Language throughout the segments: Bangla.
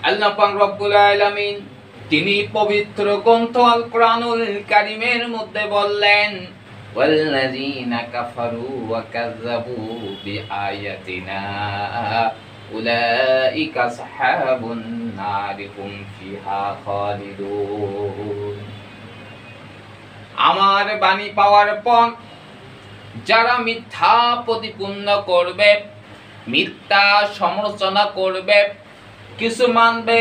আল্লাহ পাক রব্বুল আলামিন তিনি পবিত্র গ্রন্থ আল কোরআনুল কারীমের মধ্যে বললেন, ওয়াল্লাযীনা কাফারু ওয়া কাযযাবু বিআয়াতিনা উলাইকা আসহাবুন নারি হুম ফিহা খালিদুন। আমার বাণী পাওয়ার পর যারা মিথ্যা প্রতিপন্ন করবে, মিথ্যা সমালোচনা করবে, কিছু মানবে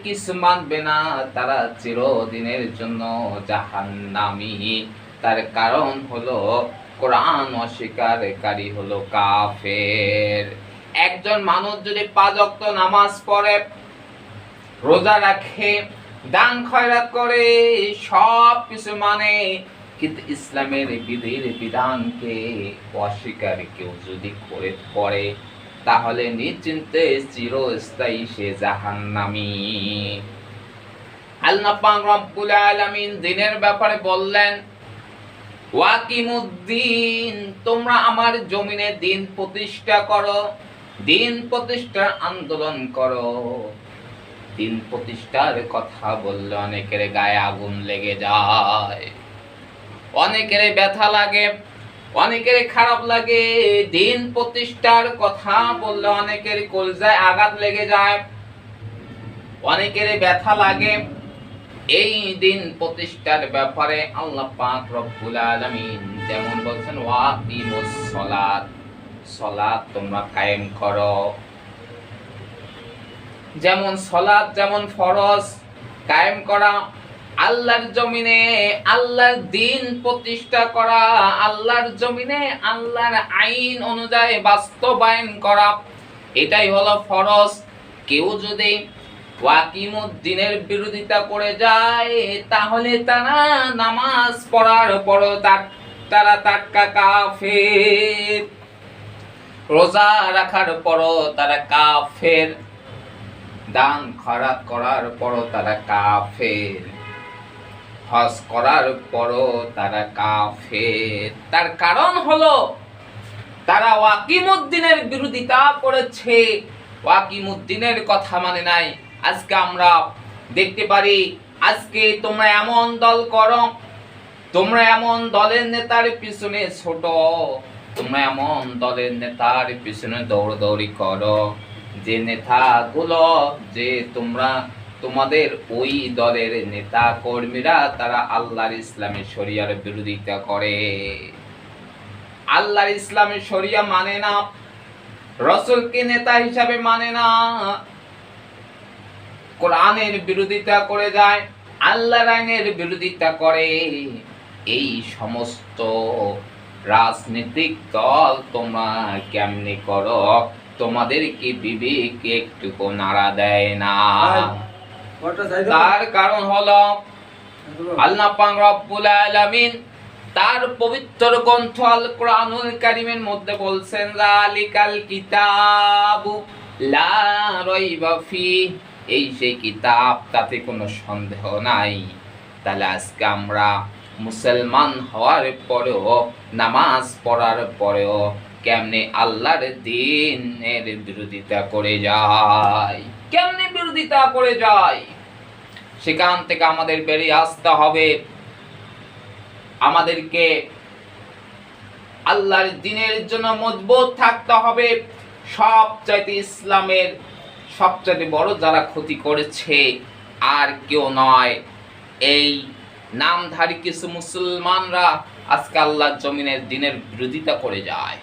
কিছু মানবে না, তারা চিরদিনের জন্য জাহান্নামী। তার কারণ হলো কোরআন অস্বীকারী হলো কাফের। একজন মানুষ যদি 5 ওয়াক্ত নামাজ পড়ে, রোজা রাখে, দান খয়রাত করে, সব কিছু মানে, কিন্তু ইসলামের বিধির বিধানকে অস্বীকার কেউ যদি করে তাহলে নিশ্চিন্তে চিরস্থায়ী সে জাহান্নামী। আল্লাহ পাক রব্বুল আলামিন দ্বীনের ব্যাপারে বললেন, ওয়াকিমুদ্দিন, তোমরা আমার জমিনে দ্বীন প্রতিষ্ঠা করো, দ্বীন প্রতিষ্ঠার আন্দোলন করো। দ্বীন প্রতিষ্ঠার কথা বললে অনেকের গায়ে আগুন লেগে যায়, অনেকের ব্যথা লাগে, অনেকের খারাপ লাগে। দ্বীন প্রতিষ্ঠার কথা বললে অনেকের কলজায় আঘাত লেগে যায়, অনেকের ব্যথা লাগে। এই দ্বীন প্রতিষ্ঠার ব্যাপারে আল্লাহ পাক রব্বুল আলামিন যেমন বলছেন, ওয়াকিমুস সালাত, সালাত তোমরা কায়েম করো। যেমন সালাত যেমন ফরজ, কায়েম করা। আল্লাহর জমিনে আল্লাহর দ্বীন প্রতিষ্ঠা করা, আল্লাহর জমিনে আল্লাহর আইন অনুযায়ী বাস্তবায়ন করা, এটাই হলো ফরজ। কেউ যদি ওয়াকিমুদ্দিনের বিরোধিতা করে যায়, তাহলে তারা নামাজ পড়ার পর তারা তাক্কা কাফের, রোজা রাখার পর তারা কাফের, দান খয়রাত করার পর তারা কাফের, হজ করার পরও তারা কাফের। তার কারণ হলো তারা ওয়াকিমুদ্দিনের বিরোধিতা করেছে, ওয়াকিমুদ্দিনের কথা মানে নাই। আজকে আমরা দেখতে পারি, আজকে তোমরা এমন দল করো, তোমরা এমন দলের নেতার পিছনে ছোট, তোমরা এমন দলের নেতার পিছনে দৌড়দৌড়ি করো, যে নেতাগুলো, যে তোমাদের ওই দলের নেতা কর্মীরা তারা আল্লাহর ইসলামের শরিয়ার বিরোধিতা করে, আল্লাহর ইসলামের শরিয়া মানে না, রাসূলকে নেতা হিসাবে মানে না, কোরআনের বিরোধিতা করে যায়, আল্লাহর আইনের বিরোধিতা করে। এই সমস্ত রাজনৈতিক দল তোমরা কেমনে করো? তোমাদের কি বিবেক একটুকু নাড়া দেয় না? তার কারণ হলো আল্লাহ পাক রব্বুল আলামিন তার পবিত্র গ্রন্থ আল কোরআনুল কারীমের মধ্যে বলছেন, যালিকাল কিতাবু লা রাইবা ফিহি, এই সেই কিতাব, তাতে কোনো সন্দেহ নাই। তাহলে আজকে আমরা মুসলমান হওয়ার পরেও, নামাজ পড়ার পরেও কেমনে আল্লাহর দ্বীনের বিরোধিতা করে যায়, কেমনে বিরোধিতা করে যায়, সেখান থেকে আমাদের বেরিয়ে আসতে হবে। আমাদেরকে আল্লাহর দ্বীনের জন্য মজবুত থাকতে হবে। সবচাইতে ইসলামের সবচাইতে বড় যারা ক্ষতি করেছে আর কেউ নয়, এই নামধারী কিছু মুসলমানরা আজকে আল্লাহর জমিনের দ্বীনের বিরোধিতা করে যায়।